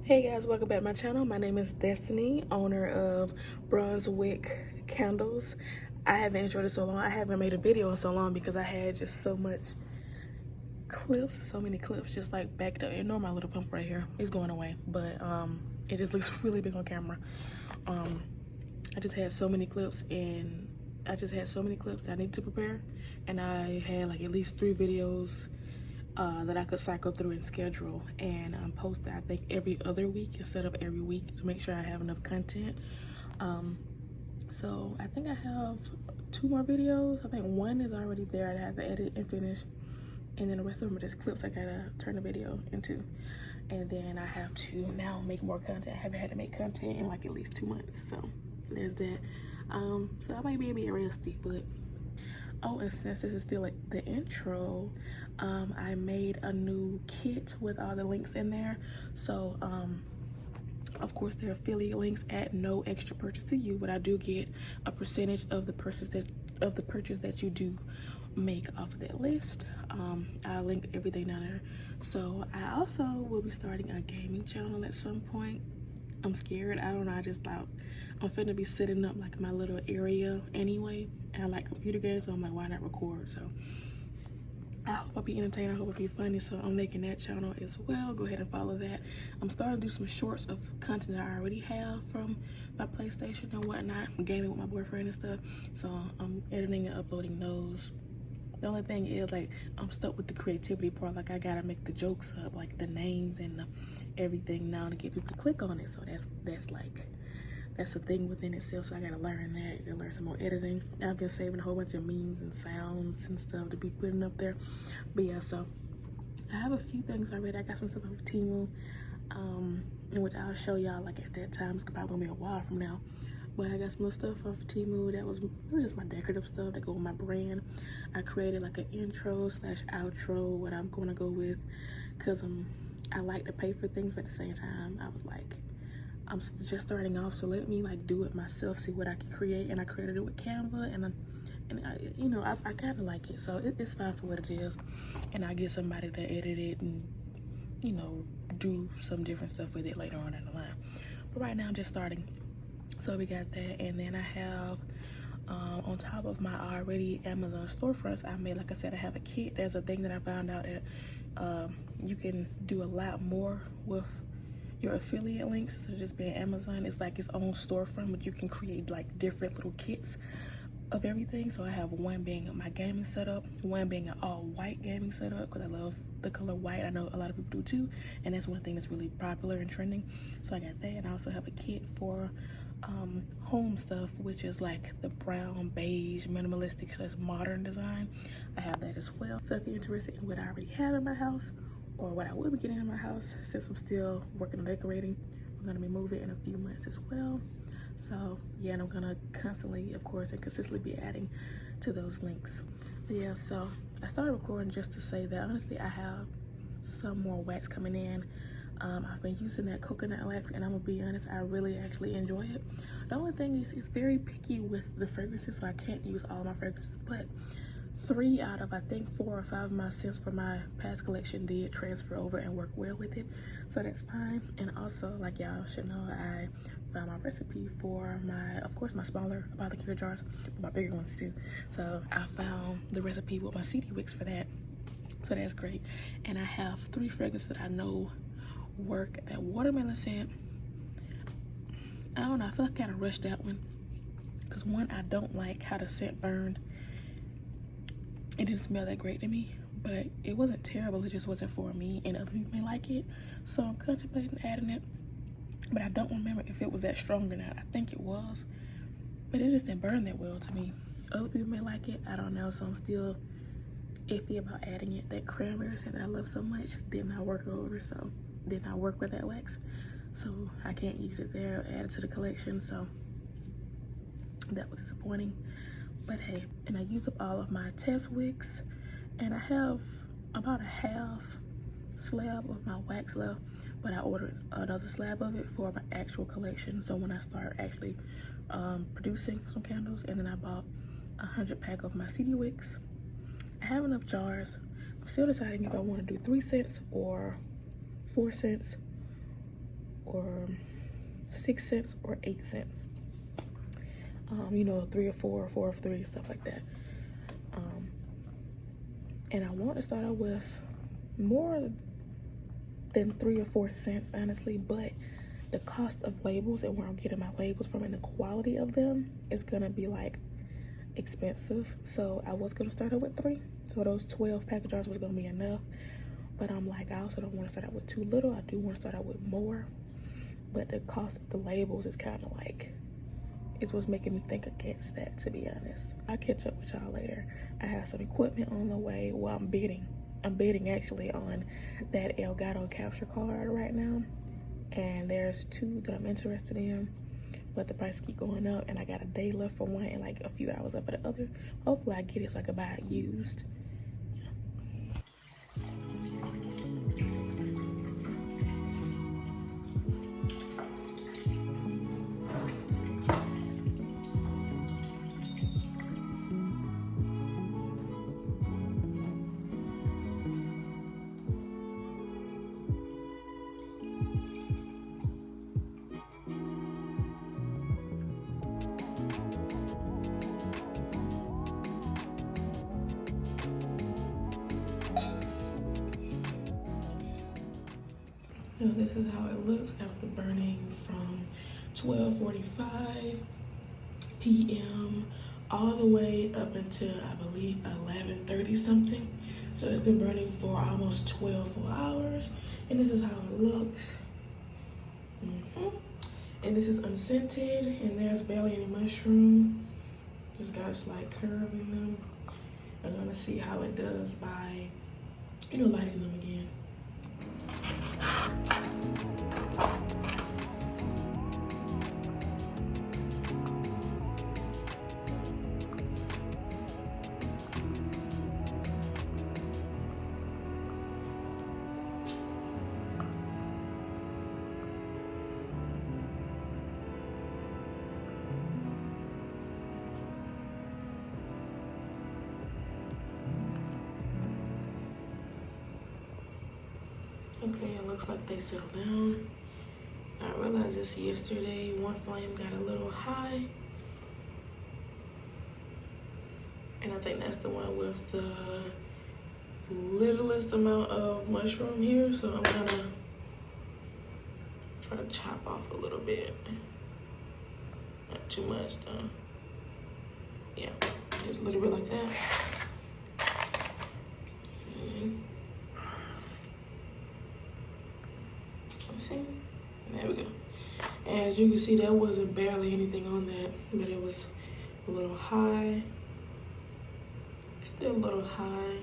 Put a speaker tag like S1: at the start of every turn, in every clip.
S1: Hey guys, welcome back to my channel. My name is Destiny, owner of Wick candles. I haven't introed it so long. I haven't made a video in so long because I had just so many clips just like backed up. Ignore my little pump right here. It's going away, but it just looks really big on camera. I just had so many clips that I needed to prepare, and I had like at least 3 videos that I could cycle through and schedule and post that I think every other week instead of every week to make sure I have enough content. So I think I have 2 more videos. I think one is already there. I have to edit and finish, and then the rest of them are just clips I gotta turn the video into. And then I have to now make more content. I haven't had to make content in like at least 2 months, so there's that. So I might be a bit rusty, but oh, and since this is still like the intro, I made a new kit with all the links in there. So of course they're affiliate links at no extra purchase to you, but I do get a percentage of the purchase that you do make off of that list. I'll link everything down there. So I also will be starting a gaming channel at some point. I'm scared. I don't know. I just thought I'm finna be setting up like my little area anyway. And I like computer games, so I'm like, why not record? So I hope I'll be entertaining. I hope it'll be funny. So I'm making that channel as well. Go ahead and follow that. I'm starting to do some shorts of content that I already have from my PlayStation and whatnot. I'm gaming with my boyfriend and stuff. So I'm editing and uploading those. The only thing is, like, I'm stuck with the creativity part. Like, I gotta make the jokes up, like the names and everything now to get people to click on it. So that's a thing within itself. So I gotta learn that. I gotta learn some more editing. I've been saving a whole bunch of memes and sounds and stuff to be putting up there. But yeah, so I have a few things already. I got some stuff off Temu, in which I'll show y'all like at that time. It's probably gonna be a while from now. But I got some little stuff off Temu that was really just my decorative stuff that go with my brand. I created like an intro / outro, what I'm gonna go with, because I like to pay for things, but at the same time I was like, I'm just starting off, so let me like do it myself, see what I can create. And I created it with Canva, and I kind of like it, so it's fine for what it is. And I get somebody to edit it and do some different stuff with it later on down the line. But right now I'm just starting. So we got that, and then I have on top of my already Amazon storefronts, I made, like I said, I have a kit. There's a thing that I found out that you can do a lot more with your affiliate links instead of just being Amazon. It's like its own storefront, but you can create like different little kits of everything. So I have one being my gaming setup, one being an all white gaming setup because I love the color white. I know a lot of people do too, and that's one thing that's really popular and trending. So I got that, and I also have a kit for home stuff, which is like the brown beige minimalistic / modern design. I have that as well. So if you're interested in what I already have in my house or what I will be getting in my house, since I'm still working on decorating, I'm gonna be moving in a few months as well. So yeah, and I'm gonna constantly, of course, and consistently be adding to those links. But yeah, so I started recording just to say that honestly I have some more wax coming in. I've been using that coconut wax, and I'm gonna be honest, I really actually enjoy it. The only thing is it's very picky with the fragrances, so I can't use all my fragrances, but 3 out of I think 4 or 5 of my scents for my past collection did transfer over and work well with it, so that's fine. And also, like y'all should know, I found my recipe for of course my smaller apothecary jars, but my bigger ones too. So I found the recipe with my CD wicks for that, so that's great. And I have 3 fragrances that I know work. That watermelon scent, I don't know, I feel like I kind of rushed that one because one, I don't like how the scent burned. It didn't smell that great to me, but it wasn't terrible, it just wasn't for me, and other people may like it, so I'm contemplating adding it. But I don't remember if it was that strong or not. I think it was, but it just didn't burn that well to me. Other people may like it, I don't know, so I'm still iffy about adding it. That cranberry scent that I love so much did not work with that wax, so I can't use it there or add it to the collection, so that was disappointing. But hey, and I used up all of my test wicks, and I have about a half slab of my wax left, but I ordered another slab of it for my actual collection, so when I start actually producing some candles. And then I bought 100 pack of my CD wicks. I have enough jars. I'm still deciding if I want to do 3 cents or 4 cents or 6 cents or 8 cents. You know, 3 or 4 or 4 of 3, stuff like that. And I want to start out with more than 3 or 4 cents, honestly, but the cost of labels and where I'm getting my labels from and the quality of them is gonna be like expensive. So I was gonna start out with 3, so those 12 package jars was gonna be enough. But I'm like, I also don't want to start out with too little. I do want to start out with more, but the cost of the labels is kind of like, it's what's making me think against that, to be honest. I'll catch up with y'all later. I have some equipment on the way. Well, I'm bidding actually on that Elgato capture card right now, and there's 2 that I'm interested in, but the prices keep going up, and I got a day left for one and like a few hours left for the other. Hopefully I get it so I can buy it used. So this is how it looks after burning from 12:45 p.m. all the way up until I believe 11:30 something. So it's been burning for almost 12 full hours, and this is how it looks. And this is unscented, and there's barely any mushroom. Just got a slight curve in them. I'm gonna see how it does by, you know, lighting them again. Okay, it looks like they settled down. I realized this yesterday, one flame got a little high. And I think that's the one with the littlest amount of mushroom here. So I'm gonna try to chop off a little bit. Not too much though. Yeah, just a little bit like that. And see, there we go. And as you can see, there wasn't barely anything on that, but it was a little high. It's still a little high.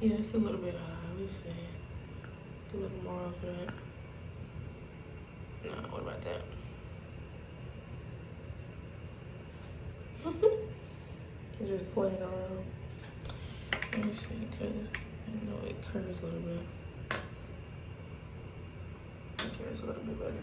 S1: Yeah, it's a little bit high. Let's see. A little more of that. Nah, what about that? Just playing around. Let me see, because I know it curves a little bit. Okay, it's a little bit better.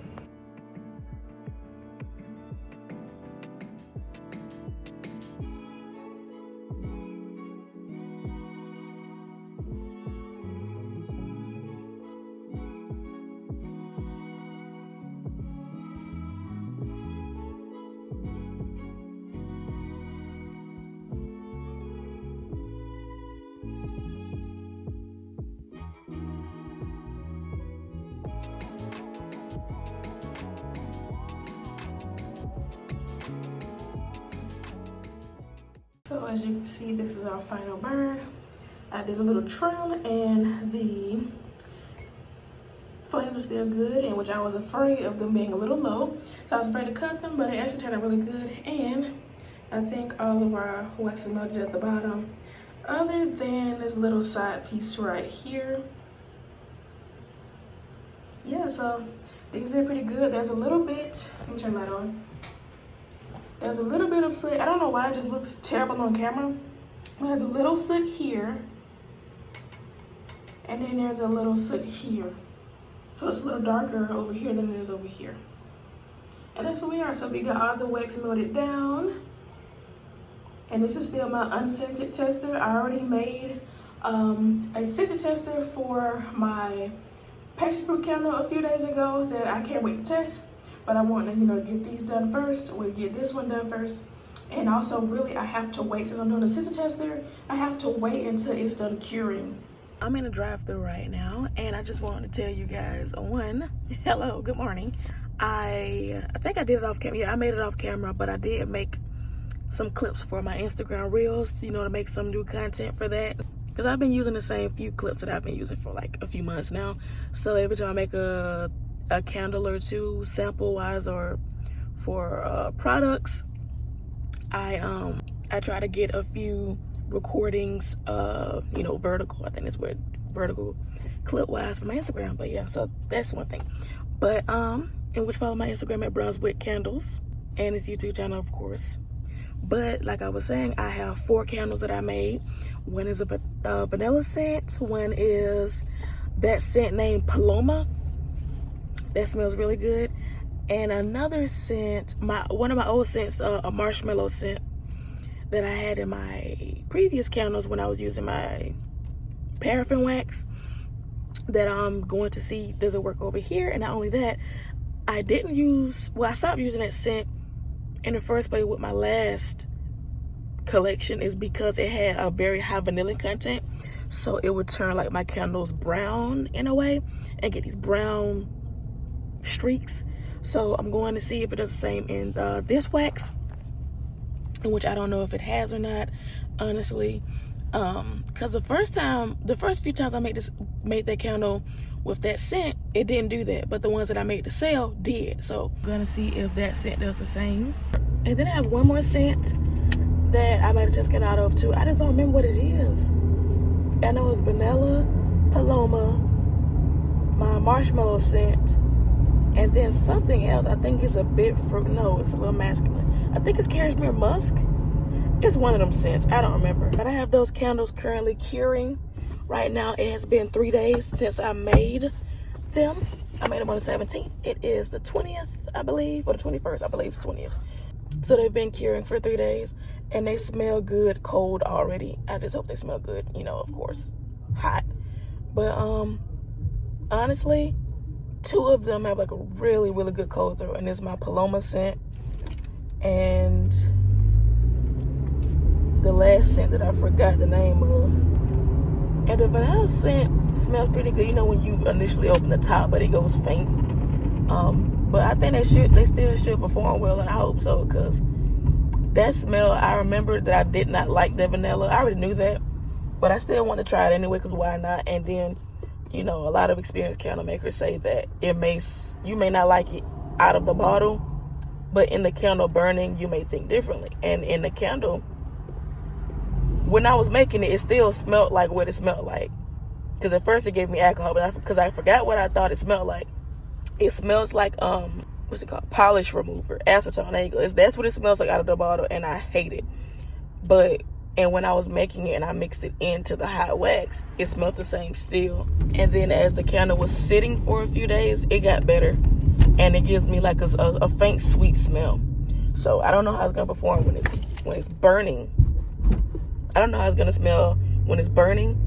S1: So as you can see, this is our final burn. I did a little trim and the flames are still good, and which I was afraid of them being a little low. So I was afraid to cut them, but it actually turned out really good. And I think all of our wax is melted at the bottom, other than this little side piece right here. Yeah, so these did pretty good. There's a little bit, let me turn that on. There's a little bit of soot. I don't know why it just looks terrible on camera. There's a little soot here. And then there's a little soot here. So it's a little darker over here than it is over here. And that's what we are. So we got all the wax melted down. And this is still my unscented tester. I already made a scented tester for my passion fruit candle a few days ago that I can't wait to test, but I want to, get these done first. We'll get this one done first. And also, really, I have to wait, since I'm doing a scented tester, I have to wait until it's done curing. I'm in a drive-thru right now, and I just wanted to tell you guys, one, hello, good morning. I think I did it off camera. Yeah, I made it off camera, but I did make some clips for my Instagram Reels, to make some new content for that. Because I've been using the same few clips that I've been using for like a few months now. So every time I make a candle or two, sample-wise or for products, I try to get a few recordings, vertical. I think that's where vertical clip-wise for my Instagram. But yeah, so that's one thing. But and which follow my Instagram at Wick Candles and his YouTube channel, of course. But like I was saying, I have 4 candles that I made. One is a vanilla scent. One is that scent named Paloma. That smells really good. And another scent, one of my old scents, a marshmallow scent that I had in my previous candles when I was using my paraffin wax, that I'm going to see does it work over here. And not only that, I stopped using that scent in the first place with my last collection is because it had a very high vanilla content, so it would turn like my candles brown in a way and get these brown streaks. So I'm going to see if it does the same in this wax, in which I don't know if it has or not, honestly, because the first few times I made that candle with that scent, it didn't do that, but the ones that I made to sell did. So I'm gonna see if that scent does the same. And then I have one more scent that I might have just gotten out of too. I just don't remember what it is. I know it's vanilla, Paloma, my marshmallow scent, and then something else. I think it's a bit fruit. No, it's a little masculine. I think it's cashmere musk. It's one of them scents. I don't remember. But I have those candles currently curing. Right now, it has been 3 days since I made them. I made them on the 17th. It is the 20th, I believe, or the 21st. I believe it's the 20th. So they've been curing for 3 days, and they smell good cold already. I just hope they smell good, of course, hot. But honestly, 2 of them have like a really, really good cold throw, and it's my Paloma scent and the last scent that I forgot the name of. And the vanilla scent smells pretty good, when you initially open the top, but it goes faint. But I think they still should perform well, and I hope so, because that smell, I remember that I did not like the vanilla. I already knew that, but I still want to try it anyway, because why not? And then, a lot of experienced candle makers say that you may not like it out of the bottle, but in the candle burning, you may think differently. And in the candle, when I was making it, it still smelled like what it smelled like. Because at first it gave me alcohol, but because I forgot what I thought it smelled like. It smells like, what's it called? Polish remover, acetone. There you go. That's what it smells like out of the bottle, and I hate it. And when I was making it and I mixed it into the hot wax, it smelled the same still. And then as the candle was sitting for a few days, it got better. And it gives me like a faint sweet smell. So I don't know how it's going to perform when it's burning. I don't know how it's going to smell when it's burning,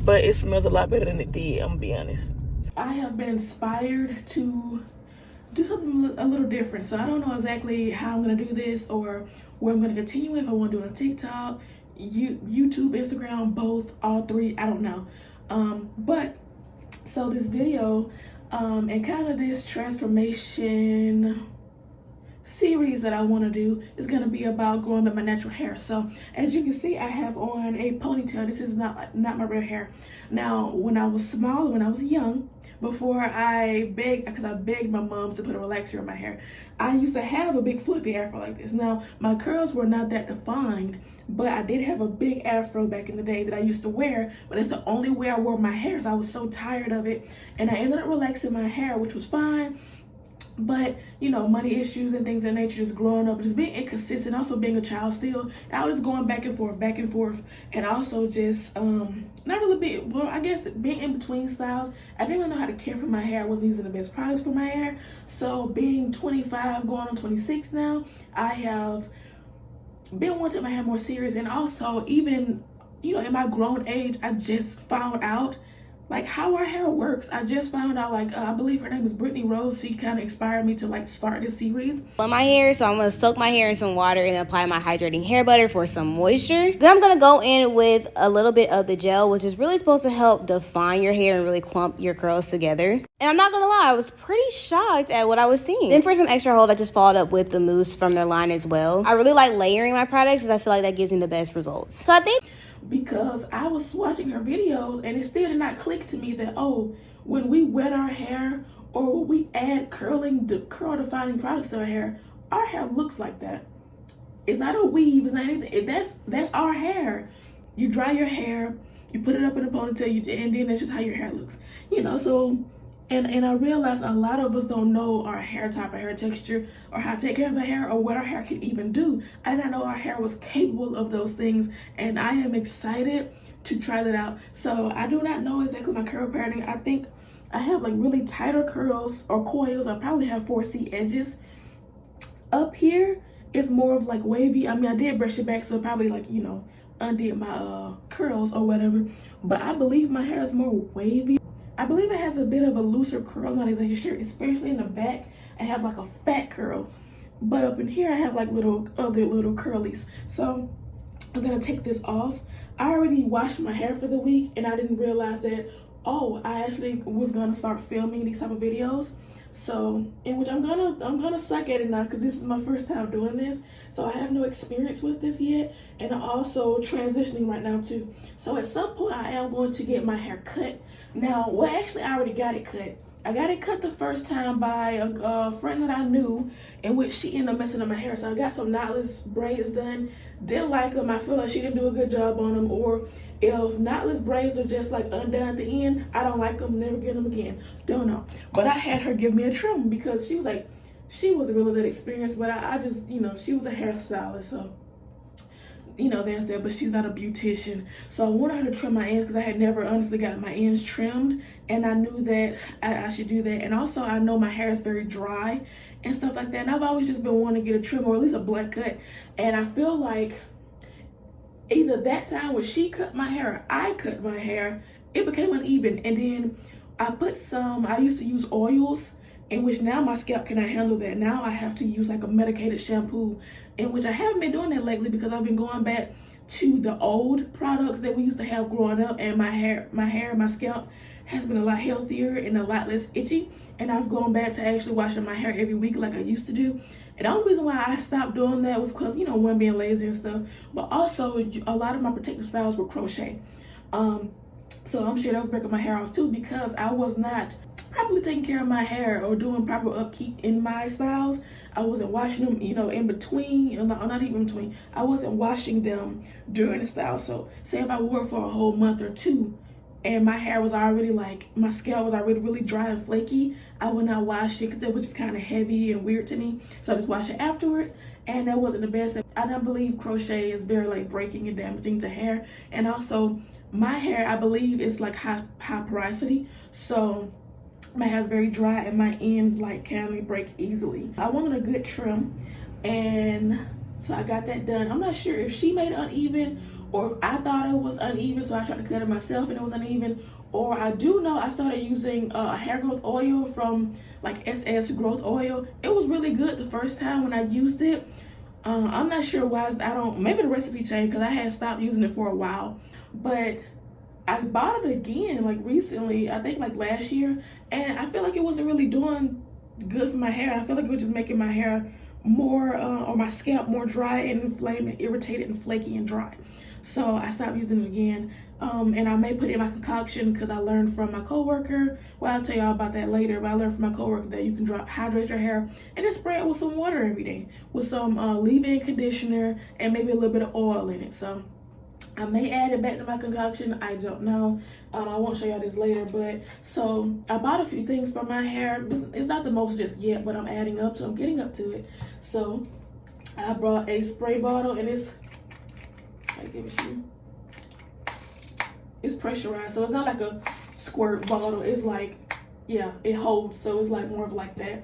S1: but it smells a lot better than it did, I'm going to be honest. I have been inspired to do something a little different. So I don't know exactly how I'm going to do this or where I'm going to continue, if I want to do it on TikTok, YouTube, Instagram, both, all 3, I don't know. But so this video and kind of this transformation series that I want to do is going to be about growing back my natural hair. So as you can see, I have on a ponytail. This is not my real hair. Now, when I was smaller, when I was young, before I begged, because I begged my mom to put a relaxer in my hair, I used to have a big fluffy afro like this. Now, my curls were not that defined, but I did have a big afro back in the day that I used to wear, but it's the only way I wore my hair, so I was so tired of it. And I ended up relaxing my hair, which was fine. But money issues and things of that nature, just growing up, just being inconsistent, also being a child still, and I was just going back and forth, and also just not really being, well, I guess being in between styles. I didn't really know how to care for my hair. I wasn't using the best products for my hair. So being 25, going on 26 now, I have been wanting my hair more serious, and also even you know, in my grown age, I just found out like how our hair works. I just found out, like, I believe her name is Brittany Rose. She kind of inspired me to like start this series.
S2: On my hair, so I'm gonna soak my hair in some water and apply my hydrating hair butter for some moisture. Then I'm gonna go in with a little bit of the gel, which is really supposed to help define your hair and really clump your curls together. And I'm not gonna lie, I was pretty shocked at what I was seeing. Then for some extra hold, I just followed up with the mousse from their line as well. I really like layering my products because I feel like that gives me the best results. So I think,
S1: because I was watching her videos and it still did not click to me that, oh, when we wet our hair or when we add curl defining products to our hair looks like that. It's not a weave, it's not anything. That's our hair. You dry your hair, you put it up in a ponytail, and then that's just how your hair looks. You know, so and I realized a lot of us don't know our hair type, our hair texture, or how to take care of our hair, or what our hair can even do. I did not know our hair was capable of those things, and I am excited to try that out. So I do not know exactly my curl pattern. I think I have like really tighter curls or coils. I probably have 4C edges. Up here, it's more of like wavy. I mean, I did brush it back, so probably like, you know, undid my curls or whatever. But I believe my hair is more wavy. I believe it has a bit of a looser curl, not exactly sure, especially in the back. I have like a fat curl, but up in here I have like other little curlies. So I'm gonna take this off. I already washed my hair for the week, and I didn't realize that, oh, I actually was gonna start filming these type of videos. So, in which I'm gonna suck at it now, because this is my first time doing this. So I have no experience with this yet, and I'm also transitioning right now too. So at some point I am going to get my hair cut. Now, well, actually I already got it cut. I got it cut the first time by a friend that I knew, in which she ended up messing up my hair. So I got some knotless braids done. Didn't like them. I feel like she didn't do a good job on them. Or if knotless braids are just like undone at the end, I don't like them. Never get them again. Don't know. But I had her give me a trim because she was like, she wasn't really that experienced. But I just, you know, she was a hairstylist. So, you know, there's that, but she's not a beautician. So I wanted her to trim my ends because I had never honestly got my ends trimmed, and I knew that I should do that. And also I know my hair is very dry and stuff like that, and I've always just been wanting to get a trim, or at least a blunt cut. And I feel like either that time when she cut my hair or I cut my hair, it became uneven. And then I used to use oils, in which now my scalp cannot handle that. Now I have to use like a medicated shampoo, in which I haven't been doing that lately because I've been going back to the old products that we used to have growing up, and my scalp has been a lot healthier and a lot less itchy, and I've gone back to actually washing my hair every week like I used to do. And the only reason why I stopped doing that was because, you know, one, being lazy and stuff, but also a lot of my protective styles were crochet. So I'm sure that was breaking my hair off too, because I was not properly taking care of my hair or doing proper upkeep in my styles. I wasn't washing them, you know, in between, not even in between. I wasn't washing them during the style. So say if I wore it for a whole month or two and my hair was already like, my scalp was already really dry and flaky, I would not wash it because it was just kind of heavy and weird to me. So I just wash it afterwards, and that wasn't the best. I don't believe crochet is very like breaking and damaging to hair. And also my hair, I believe, is like high porosity. So my hair is very dry and my ends like can break easily. I wanted a good trim, and so I got that done. I'm not sure if she made it uneven or if I thought it was uneven, so I tried to cut it myself and it was uneven. Or I do know I started using a hair growth oil from like SS Growth Oil. It was really good the first time when I used it. I'm not sure why. Maybe the recipe changed because I had stopped using it for a while. But I bought it again like recently, I think like last year, and I feel like it wasn't really doing good for my hair. I feel like it was just making my hair more or my scalp more dry and inflamed and irritated and flaky and dry. So I stopped using it again, and I may put it in my concoction because I learned from my coworker. Well, I'll tell y'all about that later, but I learned from my coworker that you can hydrate your hair and just spray it with some water every day with some leave-in conditioner and maybe a little bit of oil in it. So I may add it back to my concoction, I don't know. I won't show y'all this later, but so I bought a few things for my hair. It's not the most just yet, but I'm getting up to it. So I brought a spray bottle, and it's pressurized, so it's not like a squirt bottle. It's like, yeah, it holds, so it's like more of like that.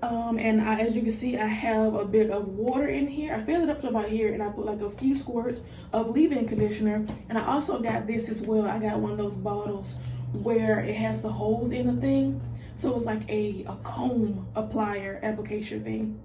S1: And as you can see, I have a bit of water in here. I filled it up to about here, and I put like a few squirts of leave-in conditioner. And I also got this as well. I got one of those bottles where it has the holes in the thing. So it's like a comb applicator thing.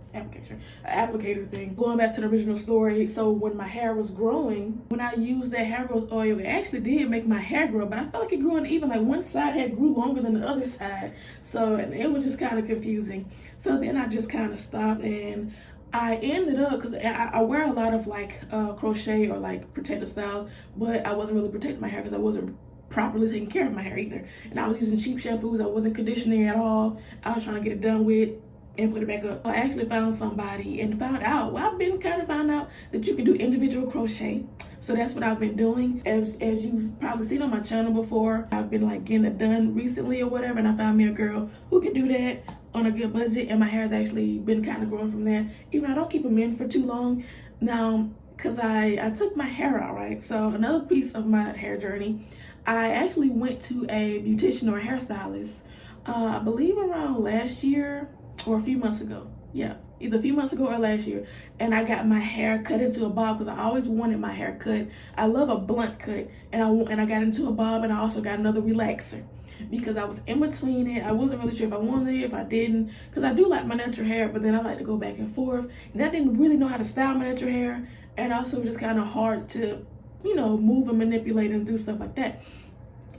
S1: Going back to the original story, so when my hair was growing, when I used that hair growth oil, it actually did make my hair grow, but I felt like it grew uneven. Like one side had grew longer than the other side. So, and it was just kind of confusing. So then I just kind of stopped, and I ended up, because I wear a lot of like crochet or like protective styles, but I wasn't really protecting my hair because I wasn't properly taking care of my hair either. And I was using cheap shampoos. I wasn't conditioning at all. I was trying to get it done with and put it back up. I actually found somebody and found out, well, I've been kind of found out that you can do individual crochet. So that's what I've been doing. As you've probably seen on my channel before, I've been like getting it done recently or whatever, and I found me a girl who can do that on a good budget, and my hair has actually been kind of growing from that, even though I don't keep them in for too long now, because I took my hair out, right? So another piece of my hair journey, I actually went to a beautician or a hairstylist, I believe around last year or a few months ago. Yeah, either a few months ago or last year. And I got my hair cut into a bob because I always wanted my hair cut. I love a blunt cut, and I got into a bob, and I also got another relaxer because I was in between it. I wasn't really sure if I wanted it, if I didn't, because I do like my natural hair, but then I like to go back and forth, and I didn't really know how to style my natural hair, and also just kind of hard to, you know, move and manipulate and do stuff like that.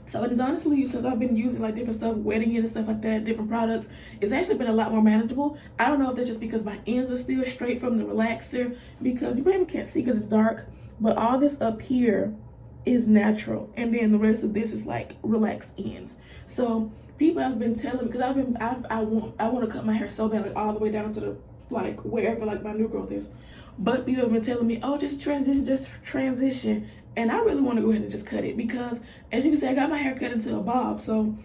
S1: So it is honestly, since I've been using like different stuff, wetting it and stuff like that, different products, it's actually been a lot more manageable. I don't know if that's just because my ends are still straight from the relaxer, because you probably can't see because it's dark, but all this up here is natural, and then the rest of this is like relaxed ends. So people have been telling me, because I want to cut my hair so bad, like all the way down to the like wherever like my new growth is, but people have been telling me, oh, just transition. And I really want to go ahead and just cut it, because as you can see, I got my hair cut into a bob. So,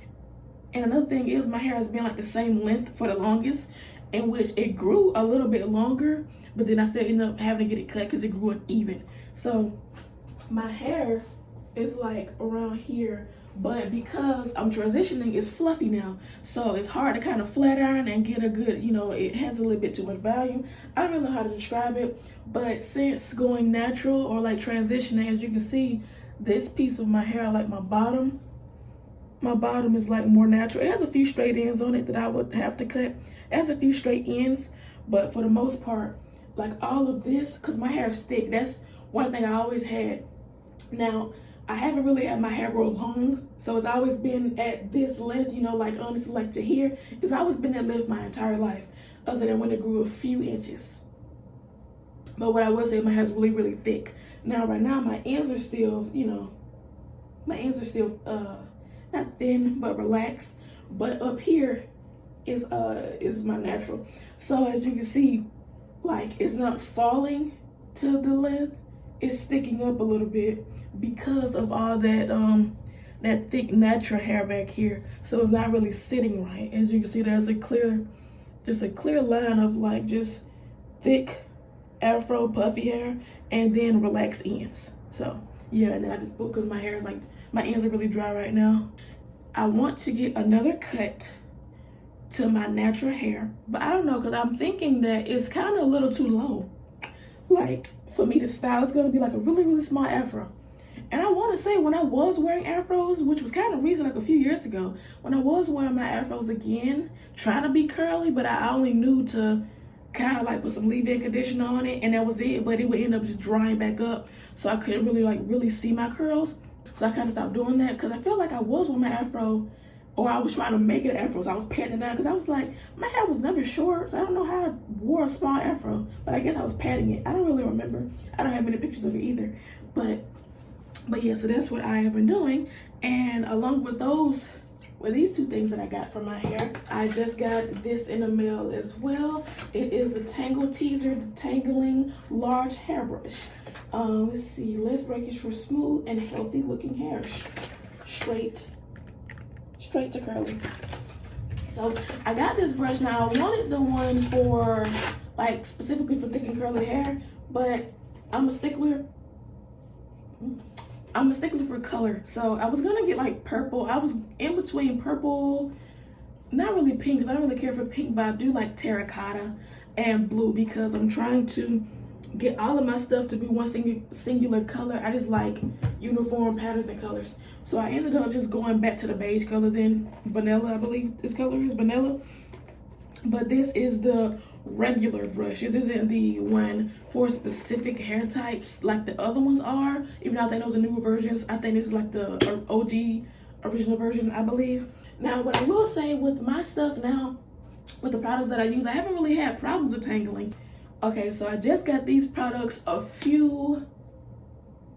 S1: and another thing is my hair has been like the same length for the longest, in which it grew a little bit longer, but then I still ended up having to get it cut because it grew uneven. So my hair is like around here, but because I'm transitioning, it's fluffy now. So it's hard to kind of flat iron and get a good, you know, it has a little bit too much volume. I don't really know how to describe it, but since going natural or like transitioning, as you can see, this piece of my hair, like my bottom is like more natural. It has a few straight ends on it that I would have to cut. It has a few straight ends, but for the most part, like all of this, because my hair is thick, that's one thing I always had. Now, I haven't really had my hair grow long, so it's always been at this length, you know, like honestly, like to here. It's always been that length my entire life, other than when it grew a few inches. But what I will say, my hair is really, really thick. Now, right now, my ends are still, you know, not thin, but relaxed. But up here is my natural. So as you can see, like it's not falling to the length, it's sticking up a little bit, because of all that that thick natural hair back here. So it's not really sitting right. As you can see, there's a clear line of like just thick afro puffy hair, and then relaxed ends. So yeah, and then I just put, because my hair is like, my ends are really dry right now. I want to get another cut to my natural hair, but I don't know, because I'm thinking that it's kind of a little too low. Like for me to style, it's gonna be like a really, really small afro. And I want to say, when I was wearing afros, which was kind of recent, like a few years ago, when I was wearing my afros again, trying to be curly, but I only knew to kind of like put some leave-in conditioner on it, and that was it. But it would end up just drying back up, so I couldn't really see my curls. So I kind of stopped doing that, because I felt like I was wearing my afro, or I was trying to make it an afro, so I was patting it down, because I was like, my hair was never short, so I don't know how I wore a small afro, but I guess I was patting it. I don't really remember. I don't have many pictures of it either, but yeah, so that's what I have been doing. And along with these two things that I got for my hair, I just got this in the mail as well. It is the Tangle Teezer Detangling Large Hairbrush. Let's see, less breakage for smooth and healthy looking hair. Straight to curly. So I got this brush. Now I wanted the one for like specifically for thick and curly hair, but I'm a stickler for color. So I was gonna get like purple. I was in between purple not really pink, because I don't really care for pink, but I do like terracotta and blue, because I'm trying to get all of my stuff to be one singular color. I just like uniform patterns and colors. So I ended up just going back to the beige color, then vanilla. I believe this color is vanilla. But this is the regular brush. This isn't the one for specific hair types like the other ones are. Even though I think those are newer versions, I think this is like the OG original version, I believe. Now, what I will say with my stuff now, with the products that I use, I haven't really had problems with tangling. Okay, so I just got these products a few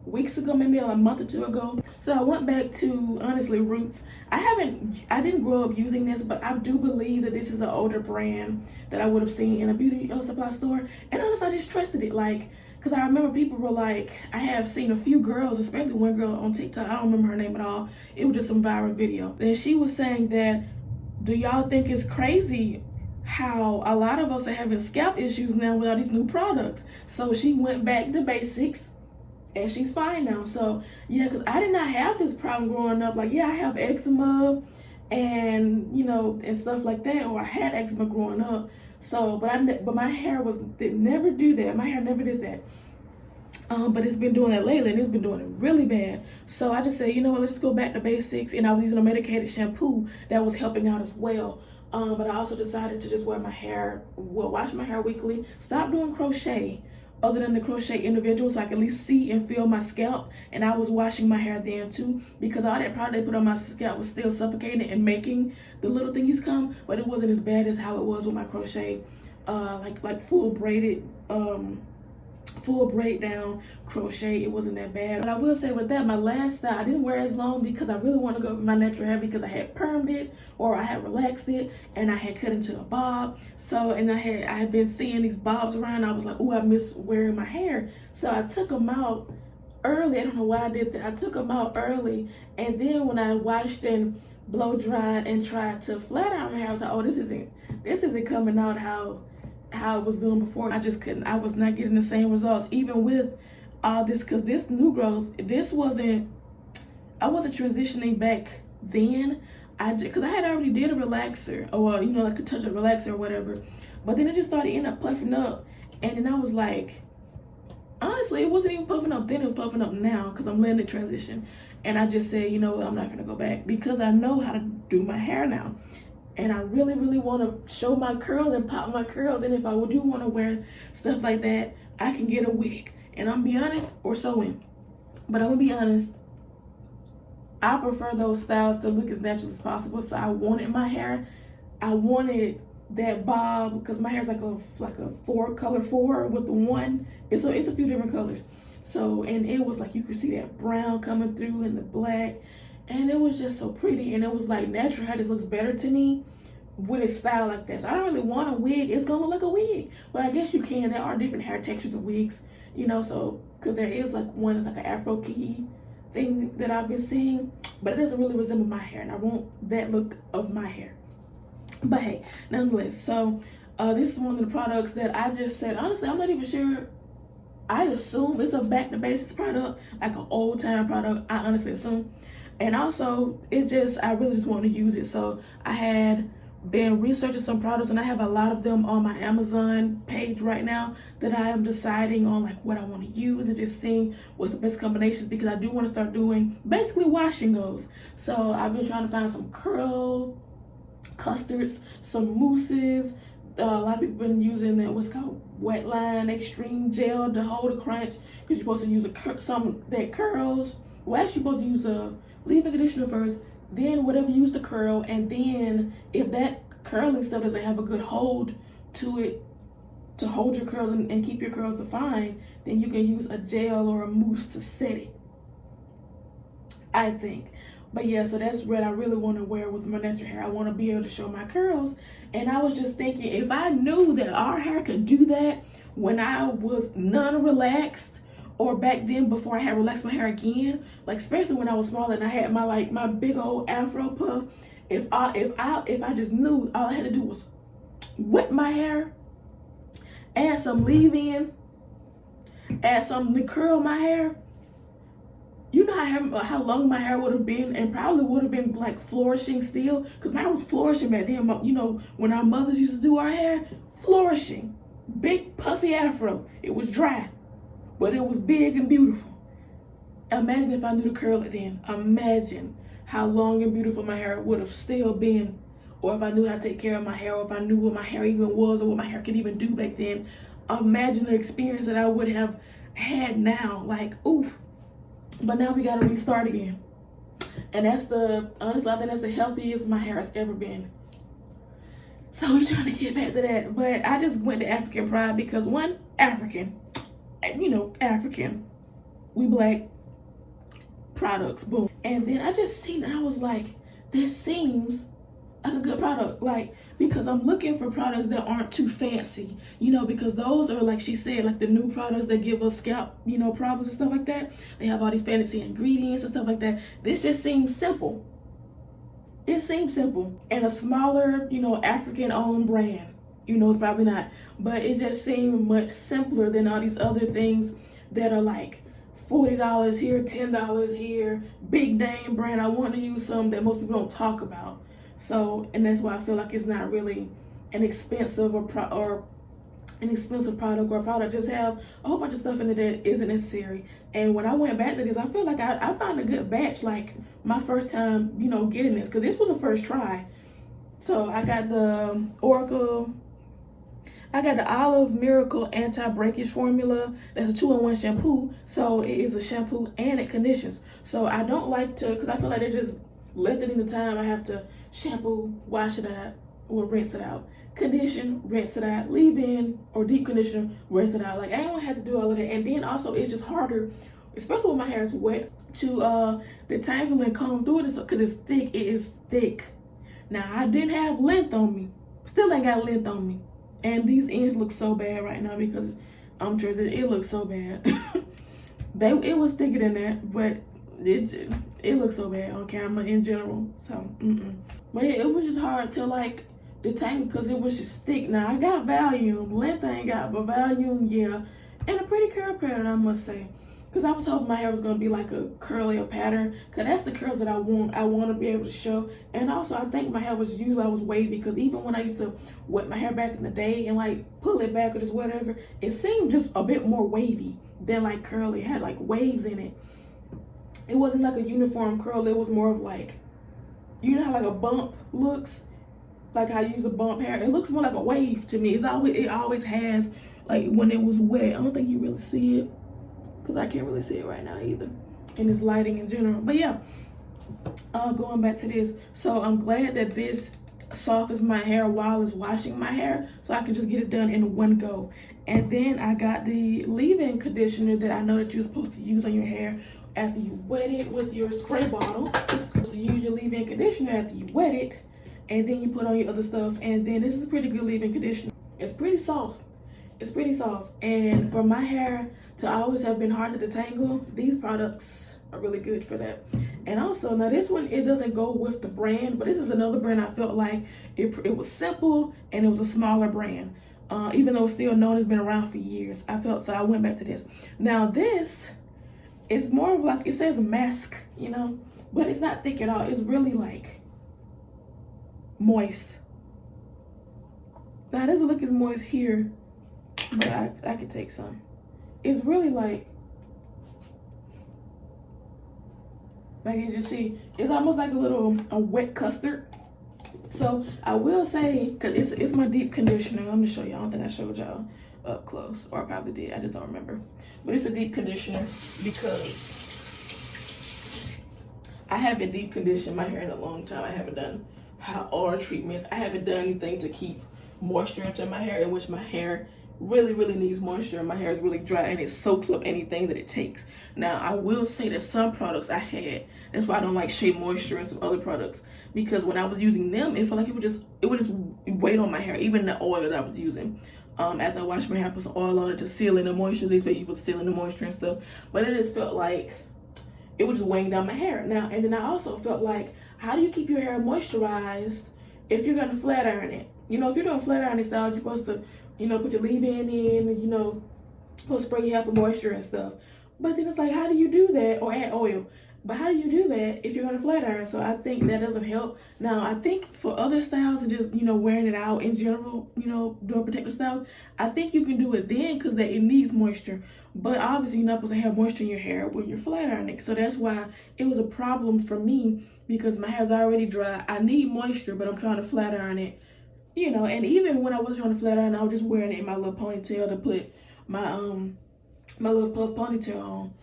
S1: weeks ago, maybe a month or two ago. So I went back to, honestly, Roots. I didn't grow up using this, but I do believe that this is an older brand that I would have seen in a beauty supply store. And honestly, I just trusted it, like, because I remember people were like, I have seen a few girls, especially one girl on TikTok, I don't remember her name at all. It was just some viral video. And she was saying that, do y'all think it's crazy how a lot of us are having scalp issues now with all these new products? So she went back to basics and she's fine now. So yeah, because I did not have this problem growing up. Like, yeah, I have eczema and, you know, and stuff like that, or I had eczema growing up. So, but my hair did never do that. My hair never did that. But it's been doing that lately, and it's been doing it really bad. So I just said, you know what, let's go back to basics. And I was using a medicated shampoo that was helping out as well. But I also decided to just wash my hair weekly, stop doing crochet other than the crochet individual, so I can at least see and feel my scalp. And I was washing my hair then too, because all that product they put on my scalp was still suffocating and making the little thingies come, but it wasn't as bad as how it was with my crochet, like full braided, full braid down crochet. It wasn't that bad. But I will say with that, my last style, I didn't wear as long because I really want to go with my natural hair, because I had permed it or I had relaxed it and I had cut into a bob. So, and I had been seeing these bobs around. I was like, oh, I miss wearing my hair. So I took them out early. I don't know why I did that. I took them out early, and then when I washed and blow dried and tried to flat iron my hair, I was like, oh, this isn't coming out how it was doing before. I just couldn't. I was not getting the same results, even with all this, because this new growth, I wasn't transitioning back then. Because I had already did a relaxer, or, you know, like a touch-up relaxer or whatever, but then it just started ending up puffing up. And then I was like, honestly, it wasn't even puffing up then, it was puffing up now, because I'm letting it transition. And I just said, you know what, I'm not gonna go back, because I know how to do my hair now. And I really, really want to show my curls and pop my curls. And if I do want to wear stuff like that, I can get a wig. And I'm gonna be honest, or sew in. But I'm gonna be honest, I prefer those styles to look as natural as possible. So I wanted my hair, I wanted that bob, because my hair is like a color four with the one. It's a few different colors. So, and it was like, you could see that brown coming through and the black. And it was just so pretty. And it was like, natural hair just looks better to me with a style like that. So I don't really want a wig. It's gonna look like a wig. But I guess you can. There are different hair textures of wigs, you know, so, because there is like one that's like an Afro kiki thing that I've been seeing, but it doesn't really resemble my hair, and I want that look of my hair. But hey, nonetheless, so this is one of the products that I just said, honestly, I'm not even sure. I assume it's a back to basics product, like an old time product, I honestly assume. And also, I really just want to use it. So I had been researching some products, and I have a lot of them on my Amazon page right now that I am deciding on, like, what I want to use, and just seeing what's the best combinations, because I do want to start doing basically washing goes. So I've been trying to find some curl custards, some mousses. A lot of people have been using what's called Wetline Extreme Gel to hold a crunch, because you're supposed to use some that curls. Well, actually, you're supposed to use a leave-in conditioner first, then whatever you use to curl, and then if that curling stuff doesn't have a good hold to it to hold your curls and keep your curls defined, then you can use a gel or a mousse to set it, I think. But yeah, so that's what I really want to wear with my natural hair. I want to be able to show my curls. And I was just thinking, if I knew that our hair could do that when I was non-relaxed, or back then before I had relaxed my hair again, like especially when I was smaller and I had my big old afro puff, if I just knew all I had to do was whip my hair, add some leave-in, add something to curl my hair, You know how long my hair would have been, and probably would have been like flourishing still, because my hair was flourishing back then. You know, when our mothers used to do our hair, flourishing, big puffy afro. It was dry, but it was big and beautiful. Imagine if I knew to curl it then. Imagine how long and beautiful my hair would have still been, or if I knew how to take care of my hair, or if I knew what my hair even was, or what my hair could even do back then. Imagine the experience that I would have had now. Like, oof. But now we gotta restart again. And honestly, I think that's the healthiest my hair has ever been. So we're trying to get back to that. But I just went to African Pride because one, African, African, we black, products, boom. And then I just seen it, I was like, this seems like a good product, like, because I'm looking for products that aren't too fancy, because those are, like she said, like the new products that give us scalp, problems and stuff like that. They have all these fancy ingredients and stuff like that. This just seems simple. It seems simple. And a smaller, African owned brand, it's probably not, but it just seemed much simpler than all these other things that are like $40 here, $10 here, big name brand. I want to use some that most people don't talk about. So, and that's why I feel like it's not really an expensive product, or a product just have a whole bunch of stuff in it that isn't necessary. And when I went back to this, I feel like I found a good batch, like my first time, getting this, because this was a first try. So I got the Olive Miracle Anti-Breakage Formula. That's a 2-in-1 shampoo. So it is a shampoo and it conditions. So I don't like to, because I feel like they're just lengthening the time I have to shampoo, wash it out, or rinse it out. Condition, rinse it out, leave in, or deep conditioner, rinse it out. Like, I don't have to do all of that. And then also, it's just harder, especially when my hair is wet, to detangle and comb through it, because it's thick. It is thick. Now, I didn't have length on me. Still ain't got length on me. And these ends look so bad right now because I'm sure that it looks so bad. It was thicker than that, but it looks so bad on camera in general. So, But yeah, it was just hard to like detangle because it was just thick. Now I got volume, length I ain't got, but volume, yeah, and a pretty curl pattern, I must say. Because I was hoping my hair was gonna be like a curlier pattern, because that's the curls that I want to be able to show. And also, I think my hair was wavy, because even when I used to wet my hair back in the day and like pull it back or just whatever, it seemed just a bit more wavy than like curly. It had like waves in it. It wasn't like a uniform curl. It was more of like, how like a bump looks, like how you use a bump hair. It looks more like a wave to me. It always has, like when it was wet. I don't think you really see it, because I can't really see it right now either, and it's lighting in general. But yeah, going back to this, so I'm glad that this softens my hair while it's washing my hair, so I can just get it done in one go. And then I got the leave-in conditioner that I know that you're supposed to use on your hair after you wet it with your spray bottle. So you use your leave-in conditioner after you wet it, and then you put on your other stuff. And then this is pretty good leave-in conditioner. It's pretty soft. And for my hair to always have been hard to detangle, these products are really good for that. And also, now this one, it doesn't go with the brand, but this is another brand I felt like it was simple and it was a smaller brand. Even though it's still known, it's been around for years. So I went back to this. Now this is more of like, it says mask, but it's not thick at all. It's really like moist. Now it doesn't look as moist here, but I could take some. It's really like you just see, it's almost like a wet custard. So I will say, because it's my deep conditioner. Let me show you. I don't think I showed y'all up close, or I probably did. I just don't remember. But it's a deep conditioner because I haven't deep conditioned my hair in a long time. I haven't done hot oil treatments. I haven't done anything to keep moisture into my hair, in which my hair really, really needs moisture, and my hair is really dry and it soaks up anything that it takes. Now, I will say that some products I had, that's why I don't like Shea Moisture and some other products, because when I was using them, it felt like it would just wait on my hair, even the oil that I was using. After I washed my hair, I put some oil on it to seal in the moisture. These people seal in the moisture and stuff, but it just felt like it was just weighing down my hair. Now, and then I also felt like, how do you keep your hair moisturized if you're gonna flat iron it? If you're doing flat ironing style, you're supposed to, put your leave-in in, supposed to spray your hair for moisture and stuff. But then it's like, how do you do that? Or add oil. But how do you do that if you're gonna flat iron? So I think that doesn't help. Now I think for other styles and just, you know, wearing it out in general, you know, doing protective styles, I think you can do it then because that it needs moisture. But obviously you're not supposed to have moisture in your hair when you're flat ironing. So that's why it was a problem for me, because my hair's already dry. I need moisture, but I'm trying to flat iron it. You know, and even when I was trying to flat iron, I was just wearing it in my little ponytail to put my my little puff ponytail on.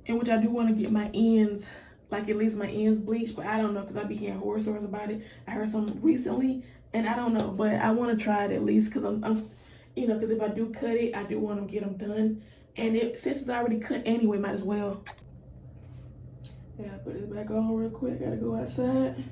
S1: In which I do want to get my ends, like at least my ends bleached, but I don't know because I be hearing horror stories about it. I heard some recently, and I don't know, but I want to try it at least because I'm, you know, because if I do cut it, I do want to get them done. And since it's already cut anyway, might as well. I gotta put this back on real quick. Gotta go outside.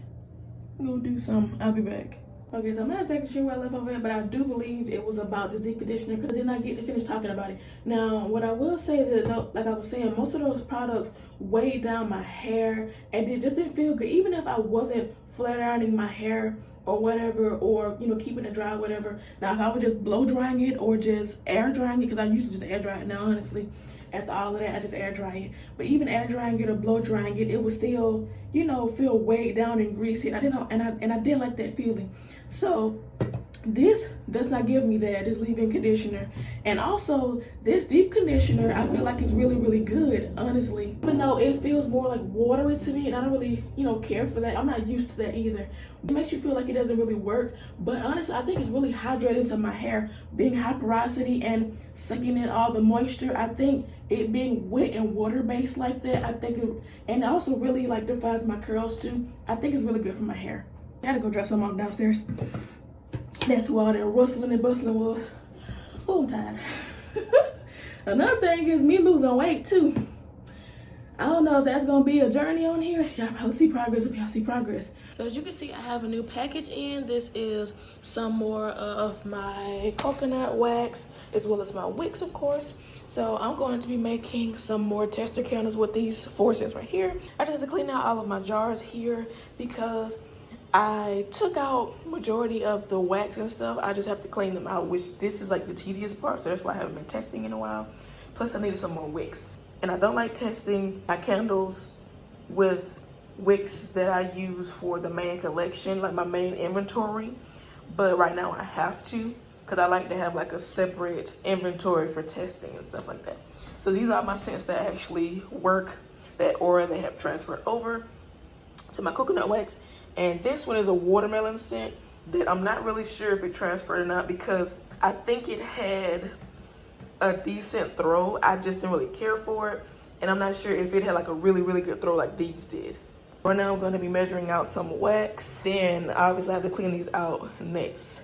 S1: I'm gonna do something. I'll be back. Okay, so I'm not exactly sure where I left off at, but I do believe it was about this deep conditioner because I did not get to finish talking about it. Now, what I will say that, like I was saying, most of those products weighed down my hair and it just didn't feel good. Even if I wasn't flat ironing my hair or whatever, or, you know, keeping it dry or whatever. Now, if I was just blow drying it or just air drying it, because I usually just air dry it now, honestly. After all of that, I just air dry it. But even air drying it or blow drying it, it would still, you know, feel weighed down and greasy. I didn't like that feeling. So this does not give me that, this leave-in conditioner. And also this deep conditioner, I feel like it's really, really good, honestly. Even though it feels more like watery to me, and I don't really, you know, care for that. I'm not used to that either. It makes you feel like it doesn't really work. But honestly, I think it's really hydrating to my hair, being high porosity and sucking in all the moisture. I think it being wet and water-based like that, I think it, and also really like defines my curls too. I think it's really good for my hair. I gotta go drop some off downstairs. That's who all that rustling and bustling was. Oh, I'm tired. Another thing is me losing weight too. I don't know if that's gonna be a journey on here. Y'all probably see progress if y'all see progress. So as you can see, I have a new package in. This is some more of my coconut wax, as well as my wicks, of course. So I'm going to be making some more tester candles with these 4 cents right here. I just have to clean out all of my jars here because I took out majority of the wax and stuff. I just have to clean them out, which this is like the tedious part, so that's why I haven't been testing in a while. Plus I needed some more wicks. And I don't like testing my candles with wicks that I use for the main collection, like my main inventory. But right now I have to, because I like to have like a separate inventory for testing and stuff like that. So these are my scents that actually work, that aura they have transferred over to my coconut wax. And this one is a watermelon scent that I'm not really sure if it transferred or not, because I think it had a decent throw. I just didn't really care for it. And I'm not sure if it had like a really, really good throw like these did. Right now I'm going to be measuring out some wax. Then obviously I have to clean these out next.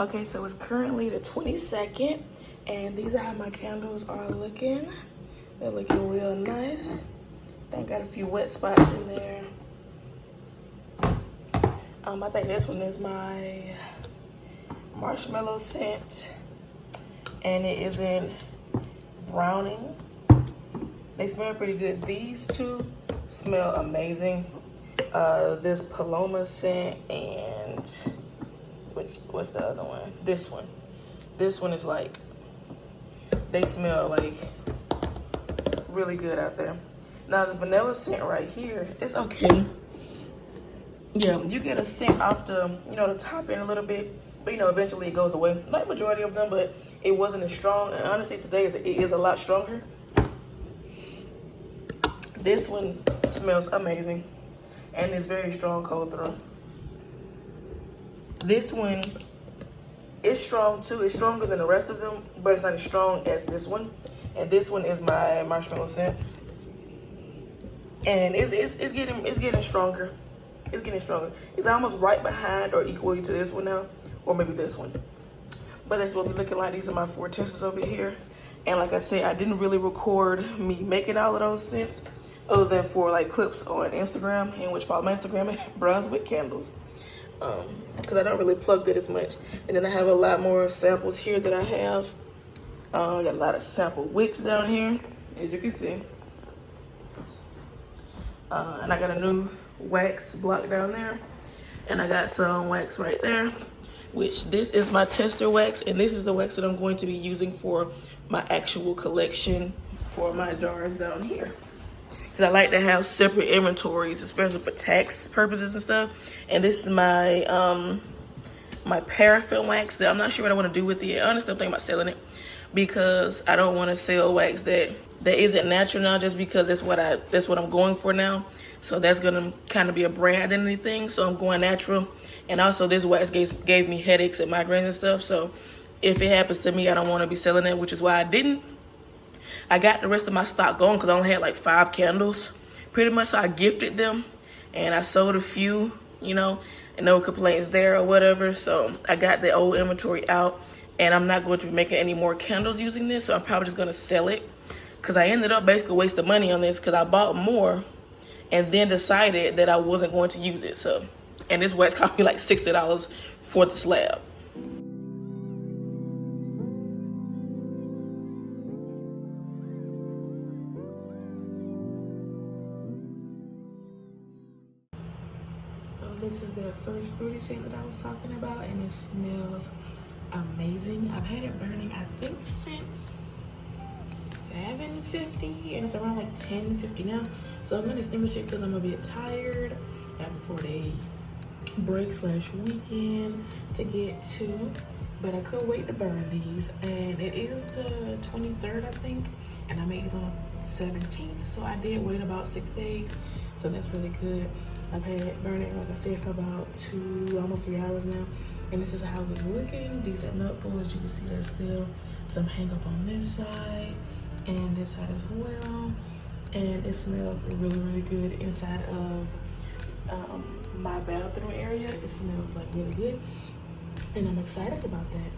S1: Okay, so it's currently the 22nd, and these are how my candles are looking. They're looking real nice. I got a few wet spots in there. I think this one is my marshmallow scent, and it is in browning. They smell pretty good. These two smell amazing. This Paloma scent and what's the other one? This one. This one is like, they smell like really good out there. Now the vanilla scent right here, it's okay. Yeah, you get a scent off the, you know, the top end a little bit, but you know, eventually it goes away. Not majority of them, but it wasn't as strong. And honestly, today it is a lot stronger. This one smells amazing, and it's very strong cold through. This one is strong too. It's stronger than the rest of them, but it's not as strong as this one. And this one is my marshmallow scent, and it's getting stronger. It's getting stronger. It's almost right behind or equally to this one now, or maybe this one. But that's what we're looking like. These are my 4 testers over here. And like I said, I didn't really record me making all of those scents, other than for like clips on Instagram, in which follow my Instagram at Brunswick Candles. Because I don't really plug that as much. And then I have a lot more samples here that I have. I got a lot of sample wicks down here, as you can see. And I got a new wax block down there, and I got some wax right there, which this is my tester wax, and this is the wax that I'm going to be using for my actual collection for my jars down here, because I like to have separate inventories, especially for tax purposes and stuff. And this is my my paraffin wax that I'm not sure what I want to do with it. Honestly, I'm thinking about selling it, because I don't want to sell wax that isn't natural now, just because that's what I'm going for now. So that's gonna kind of be a brand identity thing. So I'm going natural, and also this wax gave me headaches and migraines and stuff. So if it happens to me, I don't want to be selling it, which is why I didn't. I got the rest of my stock going because I only had like 5 candles, pretty much. So I gifted them, and I sold a few, you know, and no complaints there or whatever. So I got the old inventory out, and I'm not going to be making any more candles using this. So I'm probably just gonna sell it, because I ended up basically wasting money on this, because I bought more and then decided that I wasn't going to use it. So, and this wax cost me like $60 for the slab. So this is the first fruity scent that I was talking about, and it smells amazing. I've had it burning, I think, since 7:50, and it's around like 10:50 now. So I'm gonna extinguish it because I'm a bit tired. I have a 4-day break / weekend to get to, but I could wait to burn these. And it is the 23rd, I think, and I made these on the 17th, so I did wait about 6 days. So that's really good. I've had it burning, like I said, for about 2, almost 3 hours now. And this is how it's looking. Decent nut pull. As you can see, there's still some hang up on this side and this side as well. And it smells really, really good inside of my bathroom area. It smells like really good, and I'm excited about that.